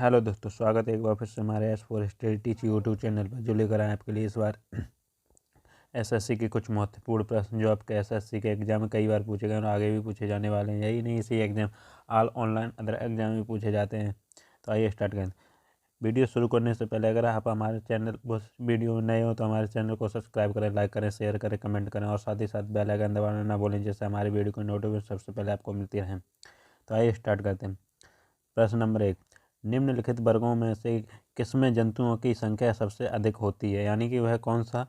Hello दोस्तों, स्वागत है एक बार फिर से हमारे S for study teach YouTube channel पर, जो लेकर आए आपके लिए इस बार एसएससी के कुछ महत्वपूर्ण प्रश्न जो आपके एसएससी के एग्जाम में कई बार पूछे गए और आगे भी पूछे जाने वाले हैं। यही नहीं, इसी exam all online other exam में पूछे जाते हैं। तो आइए स्टार्ट करें। वीडियो शुरू करने से पहले अगर आप हमारे चैनल वीडियो में नए हो तो हमारे चैनल को सब्सक्राइब करें, लाइक करें, शेयर करें, कमेंट करें और साथ ही साथ बेल आइकन दबाना ना भूलें, जिससे हमारी वीडियो की नोटिफिकेशन सबसे पहले आपको मिलती रहे। तो आइए स्टार्ट करते हैं। प्रश्न नंबर 1, निम्नलिखित वर्गों में से किसमें जंतुओं की संख्या सबसे अधिक होती है? यानी कि वह कौन सा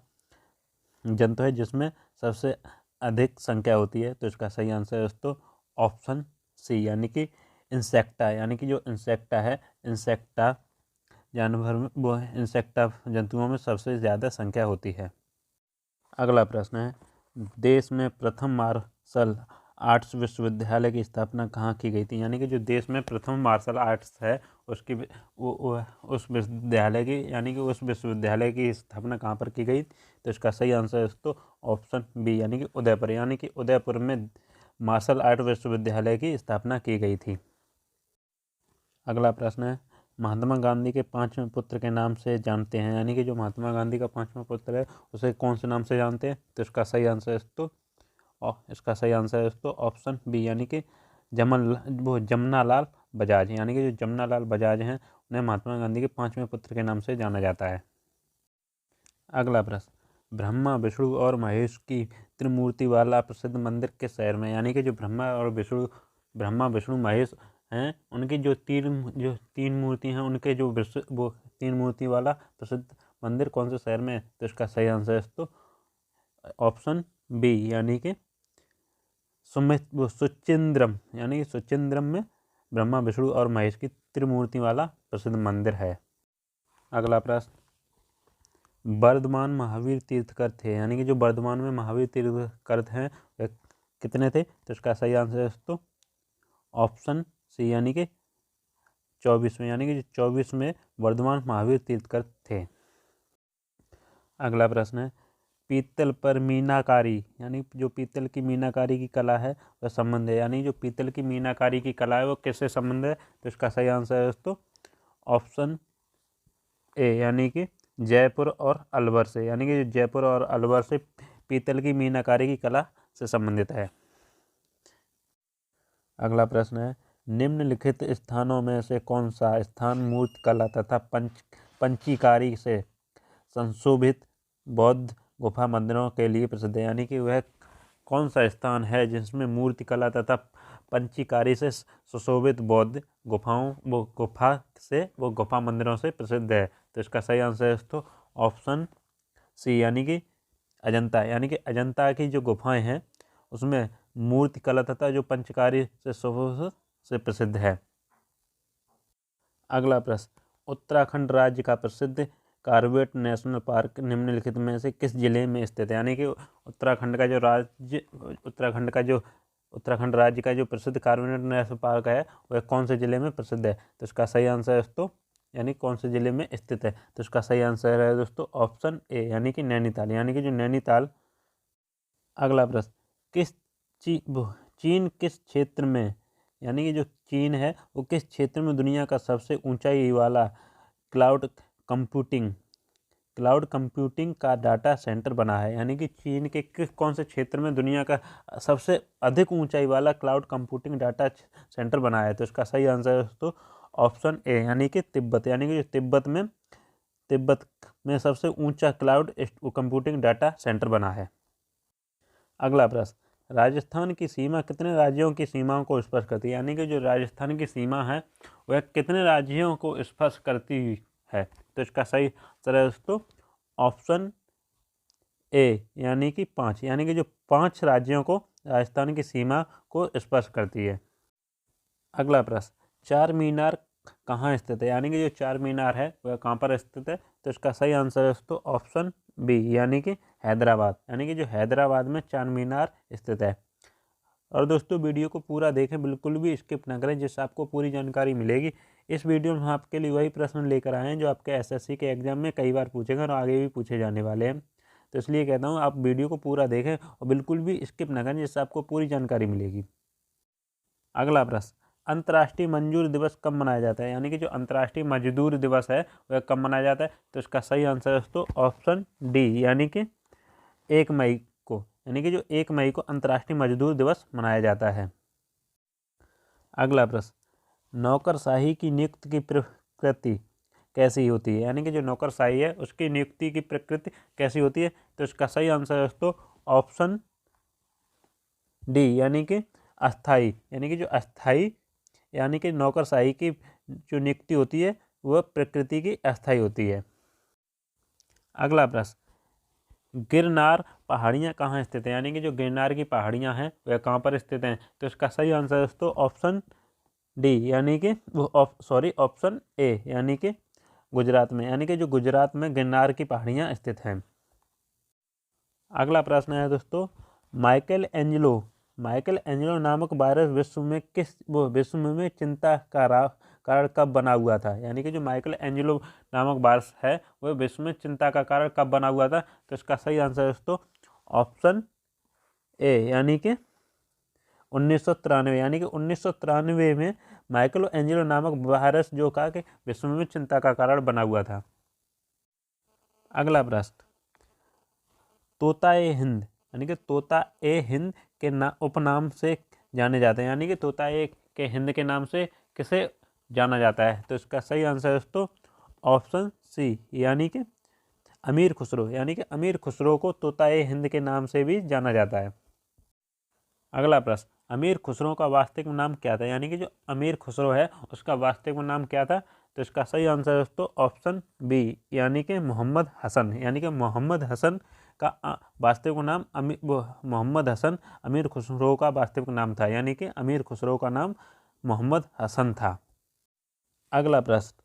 जंतु है जिसमें सबसे अधिक संख्या होती है? तो इसका सही आंसर है दोस्तों ऑप्शन सी, यानी कि इंसेक्टा। यानी कि जो इंसेक्टा है, इंसेक्टा जानवर में वो इंसेक्टा जंतुओं में सबसे ज़्यादा संख्या होती है। अगला प्रश्न है, देश में प्रथम मार्शल आर्ट्स विश्वविद्यालय की स्थापना कहाँ की गई थी? यानी कि जो देश में प्रथम मार्शल आर्ट्स है उसकी उस विश्वविद्यालय की, यानी कि उस विश्वविद्यालय की स्थापना कहाँ पर की गई? तो इसका सही आंसर है दोस्तों ऑप्शन बी, यानी कि उदयपुर। यानी कि उदयपुर में मार्शल आर्ट विश्वविद्यालय की स्थापना की गई थी। अगला प्रश्न है, महात्मा गांधी के 5वें पुत्र के नाम से जानते हैं? यानी कि जो महात्मा गांधी का 5वां पुत्र है उसे कौन से नाम से जानते हैं? तो इसका सही आंसर है दोस्तों ऑप्शन बी, यानी कि जमनालाल बजाज। यानी कि जो जमनालाल बजाज हैं उन्हें महात्मा गांधी के 5वें पुत्र के नाम से जाना जाता है। अगला प्रश्न, ब्रह्मा विष्णु और महेश की त्रिमूर्ति वाला प्रसिद्ध मंदिर किस शहर में? यानी कि जो ब्रह्मा विष्णु महेश हैं उनकी जो तीन मूर्ति हैं, उनके जो वो तीन मूर्ति वाला प्रसिद्ध मंदिर कौन से शहर में है? तो इसका सही आंसर है तो ऑप्शन बी, यानी कि सुचिंद्रम। यानी कि सुचिंद्रम में ब्रह्मा विष्णु और महेश की त्रिमूर्ति वाला प्रसिद्ध मंदिर है। अगला प्रश्न, वर्धमान महावीर तीर्थकर थे? यानी कि जो वर्धमान में महावीर तीर्थकर हैं वे कितने थे? तो इसका सही आंसर है दोस्तों ऑप्शन सी, यानी कि 24वें। यानी कि 24 में वर्धमान महावीर तीर्थकर थे। अगला प्रश्न है, पीतल पर मीनाकारी, यानी जो पीतल की मीनाकारी की कला है वह संबंध है? यानी जो पीतल की मीनाकारी की कला है वो किससे संबंध है? तो इसका सही आंसर है दोस्तों ऑप्शन ए, यानी कि जयपुर और अलवर से। यानी कि जयपुर और अलवर से पीतल की मीनाकारी की कला से संबंधित है। अगला प्रश्न है, निम्नलिखित स्थानों में से कौन सा स्थान मूर्ति कला तथा पंचीकारी से संशोभित बौद्ध गुफा मंदिरों के लिए प्रसिद्ध है? यानी कि वह कौन सा स्थान है जिसमें मूर्ति कला तथा पंचीकारी से सुशोभित बौद्ध गुफा मंदिरों से प्रसिद्ध है? तो इसका सही आंसर है दोस्तों ऑप्शन सी, यानी कि अजंता। यानी कि अजंता की जो गुफाएं हैं उसमें मूर्ति कला तथा जो पंचकारी से प्रसिद्ध है। अगला प्रश्न, उत्तराखंड राज्य का प्रसिद्ध कॉर्बेट नेशनल पार्क निम्नलिखित में से किस जिले में स्थित है? यानी कि उत्तराखंड राज्य का जो प्रसिद्ध कॉर्बेट नेशनल पार्क है वह कौन से जिले में प्रसिद्ध है? तो इसका सही आंसर है दोस्तों, यानी कौन से जिले में स्थित है? तो इसका सही आंसर है दोस्तों ऑप्शन ए, यानी कि नैनीताल। यानी कि जो नैनीताल। अगला प्रश्न, चीन किस क्षेत्र में, यानी कि जो चीन है वो किस क्षेत्र में दुनिया का सबसे ऊंचाई वाला क्लाउड कंप्यूटिंग का डाटा सेंटर बना है? यानी कि चीन के कौन से क्षेत्र में दुनिया का सबसे अधिक ऊंचाई वाला क्लाउड कंप्यूटिंग डाटा सेंटर बना है? तो इसका सही आंसर है दोस्तों ऑप्शन ए, यानी कि तिब्बत। यानी कि जो तिब्बत में सबसे ऊंचा क्लाउड कंप्यूटिंग डाटा सेंटर बना है। अगला प्रश्न, राजस्थान की सीमा कितने राज्यों की सीमाओं को स्पर्श करती है? यानी कि जो राजस्थान की सीमा है वह कितने राज्यों को स्पर्श करती है? तो इसका सही आंसर है दोस्तों ऑप्शन ए, यानी कि 5। यानी कि जो 5 राज्यों को राजस्थान की सीमा को स्पर्श करती है। अगला प्रश्न, चार मीनार कहाँ स्थित है? यानी कि जो चार मीनार है वह कहाँ पर स्थित है? तो इसका सही आंसर है दोस्तों ऑप्शन बी, यानी कि हैदराबाद। यानी कि जो हैदराबाद में चार मीनार स्थित है। और दोस्तों वीडियो को पूरा देखें, बिल्कुल भी स्किप ना करें, जिससे आपको पूरी जानकारी मिलेगी। इस वीडियो में हम आपके लिए वही प्रश्न लेकर आए हैं जो आपके एसएससी के एग्जाम में कई बार पूछे गए और आगे भी पूछे जाने वाले हैं। तो इसलिए कहता हूँ आप वीडियो को पूरा देखें और बिल्कुल भी स्किप ना करें, जिससे आपको पूरी जानकारी मिलेगी। अगला प्रश्न, अंतर्राष्ट्रीय मजदूर दिवस कब मनाया जाता है, यानी कि जो अंतर्राष्ट्रीय मजदूर दिवस है वह कब मनाया जाता है, तो इसका सही आंसर है दोस्तों ऑप्शन डी, यानी कि 1 मई को, यानी कि जो 1 मई को अंतर्राष्ट्रीय मजदूर दिवस मनाया जाता है। अगला प्रश्न, नौकरशाही की नियुक्ति की प्रकृति कैसी होती है, यानी कि जो नौकरशाही है उसकी नियुक्ति की प्रकृति कैसी होती है, तो इसका सही आंसर है दोस्तों ऑप्शन डी, यानी कि अस्थाई, यानी कि जो अस्थाई यानी कि नौकरशाही की जो नियुक्ति होती है वह प्रकृति की अस्थाई होती है। अगला प्रश्न, गिरनार पहाड़ियाँ कहाँ स्थित हैं, यानी कि जो गिरनार की पहाड़ियाँ हैं वह कहाँ पर स्थित हैं, तो इसका सही आंसर है दोस्तों ऑप्शन डी, यानी कि ऑप्शन ए, यानी कि गुजरात में, यानी कि जो गुजरात में गिरनार की पहाड़ियाँ स्थित हैं। अगला प्रश्न है दोस्तों, माइकल एंजेलो नामक वायरस विश्व में चिंता का कारण कब बना हुआ था, यानी कि जो माइकल एंजेलो नामक वायरस है वह विश्व में चिंता का कारण कब बना हुआ था, तो इसका सही आंसर है दोस्तों ऑप्शन ए, यानी कि 1993, यानी कि 1993 में माइकल एंजेलो नामक वायरस जो कहा कि विश्व में चिंता का कारण बना हुआ था। अगला प्रश्न, तोता ए हिंद, यानी कि तोता ए हिंद के उपनाम से जाने जाते हैं, यानी कि तोता ए के हिंद के नाम से किसे जाना जाता है, तो इसका सही आंसर है दोस्तों ऑप्शन सी, यानी कि अमीर खुसरो, यानी कि अमीर खुसरो को तोता ए हिंद के नाम से भी जाना जाता है। अगला प्रश्न, अमीर खुसरो का वास्तविक नाम क्या था, यानी कि जो अमीर खुसरो है उसका वास्तविक नाम क्या था, तो इसका सही आंसर है दोस्तों ऑप्शन बी, यानी कि मोहम्मद हसन, यानी कि मोहम्मद हसन का वास्तविक नाम मोहम्मद हसन अमीर खुसरो का वास्तविक नाम था, यानी कि अमीर खुसरो का नाम मोहम्मद हसन था। अगला प्रश्न,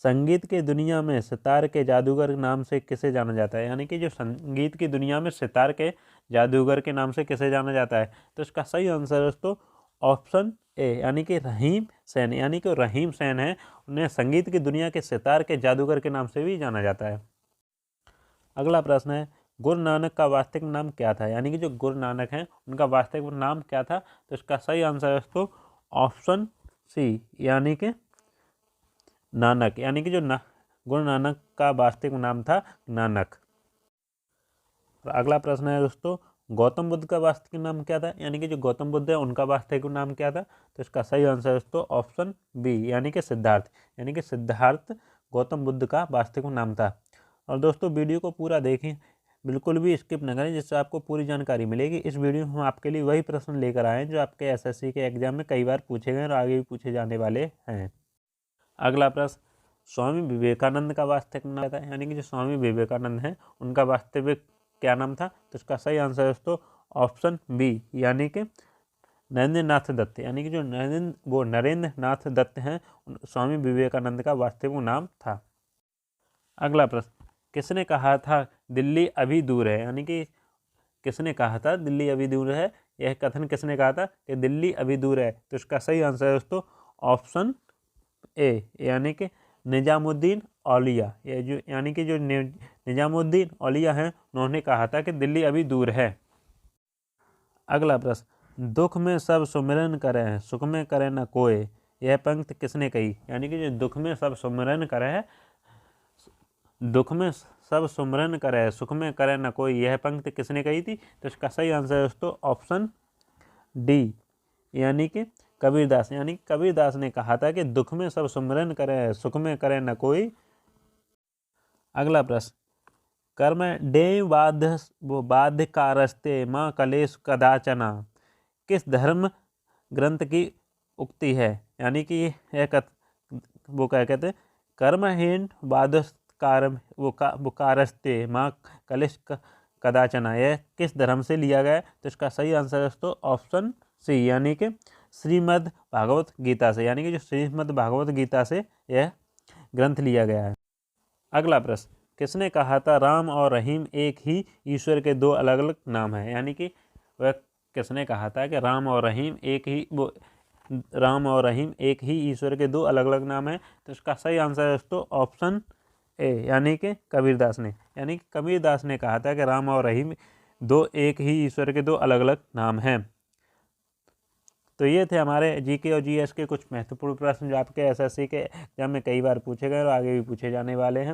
संगीत की दुनिया में सितार के जादूगर नाम से किसे जाना जाता है, यानी कि जो संगीत की दुनिया में सितार के जादूगर के नाम से किसे जाना जाता है, तो इसका सही आंसर है दोस्तों ऑप्शन ए, यानी कि रहीम सेन, यानी कि रहीम सेन है, उन्हें संगीत की दुनिया के सितार के जादूगर के नाम से भी जाना जाता है। अगला प्रश्न है, गुरु नानक का वास्तविक नाम क्या था, यानी कि जो गुरु नानक हैं उनका वास्तविक नाम क्या था, तो इसका सही आंसर है दोस्तों ऑप्शन सी, यानी कि नानक, यानी कि जो गुरु नानक का वास्तविक नाम था नानक। अगला प्रश्न है दोस्तों, गौतम बुद्ध का वास्तविक नाम क्या था, यानी कि जो गौतम बुद्ध है उनका वास्तविक नाम क्या था, तो इसका सही आंसर है दोस्तों ऑप्शन बी, यानी कि सिद्धार्थ, यानी कि सिद्धार्थ गौतम बुद्ध का वास्तविक नाम था। और दोस्तों वीडियो को पूरा देखें, बिल्कुल भी स्किप न करें, जिससे आपको पूरी जानकारी मिलेगी। इस वीडियो में हम आपके लिए वही प्रश्न लेकर आए हैं जो आपके एसएससी के एग्जाम में कई बार पूछे गए और आगे भी पूछे जाने वाले हैं। अगला प्रश्न, स्वामी विवेकानंद का वास्तविक नाम था, यानी कि जो स्वामी विवेकानंद हैं उनका वास्तविक क्या नाम था, तो इसका सही आंसर है दोस्तों ऑप्शन बी, यानी कि नरेंद्र नाथ दत्त, यानी कि जो नरेंद्र नाथ दत्त हैं स्वामी विवेकानंद का वास्तविक नाम था। अगला प्रश्न, किसने कहा था दिल्ली अभी दूर है, यानी कि किसने कहा था दिल्ली अभी दूर है, यह कथन किसने कहा था कि दिल्ली अभी दूर है, तो इसका सही आंसर है दोस्तों ऑप्शन ए, यानी कि निजामुद्दीन औलिया, ये जो यानी कि जो निजामुद्दीन औलिया हैं उन्होंने कहा था कि दिल्ली अभी दूर है। अगला प्रश्न, दुख में सब सुमिरन करें सुख में करे न कोय, यह पंक्ति किसने कही, यानी कि जो दुख में सब सुमिरन करे दुख में सब सुमिरन करे सुख में करे न कोई, यह पंक्ति किसने कही थी, तो इसका सही आंसर है दोस्तों ऑप्शन डी, यानी कि कबीरदास, यानी कबीरदास ने कहा था कि दुख में सब सुमिरन करे सुख में करे न कोई। अगला प्रश्न, कर्म डे बाध्य कारस्ते माँ कलेश कदाचना किस धर्म ग्रंथ की उक्ति है, यानी कि यह वो क्या कहते हैं, कर्महीन बाध्य कारस्ते माँ कलेश कदाचना, यह किस धर्म से लिया गया है, तो इसका सही आंसर है दोस्तों ऑप्शन सी, यानी कि श्रीमद् भागवत गीता से, यानी कि जो श्रीमद् भागवत गीता से यह ग्रंथ लिया गया है। अगला प्रश्न, किसने कहा था राम और रहीम एक ही ईश्वर के दो अलग अलग नाम हैं, यानी कि वह किसने कहा था कि राम और रहीम एक ही ईश्वर के दो अलग अलग नाम हैं, तो इसका सही आंसर है दोस्तों ऑप्शन ए, यानी कि कबीरदास ने, यानी कि कबीरदास ने कहा था कि राम और रहीम एक ही ईश्वर के दो अलग अलग नाम हैं। तो ये थे हमारे जीके और जीएस के कुछ महत्वपूर्ण प्रश्न जो आपके एसएससी के एग्जाम में कई बार पूछे गए और आगे भी पूछे जाने वाले हैं।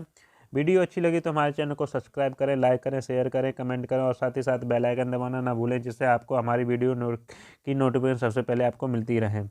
वीडियो अच्छी लगी तो हमारे चैनल को सब्सक्राइब करें, लाइक करें, शेयर करें, कमेंट करें और साथ ही साथ बेल आइकन दबाना ना भूलें, जिससे आपको हमारी वीडियो की नोटिफिकेशन सबसे पहले आपको मिलती रहे।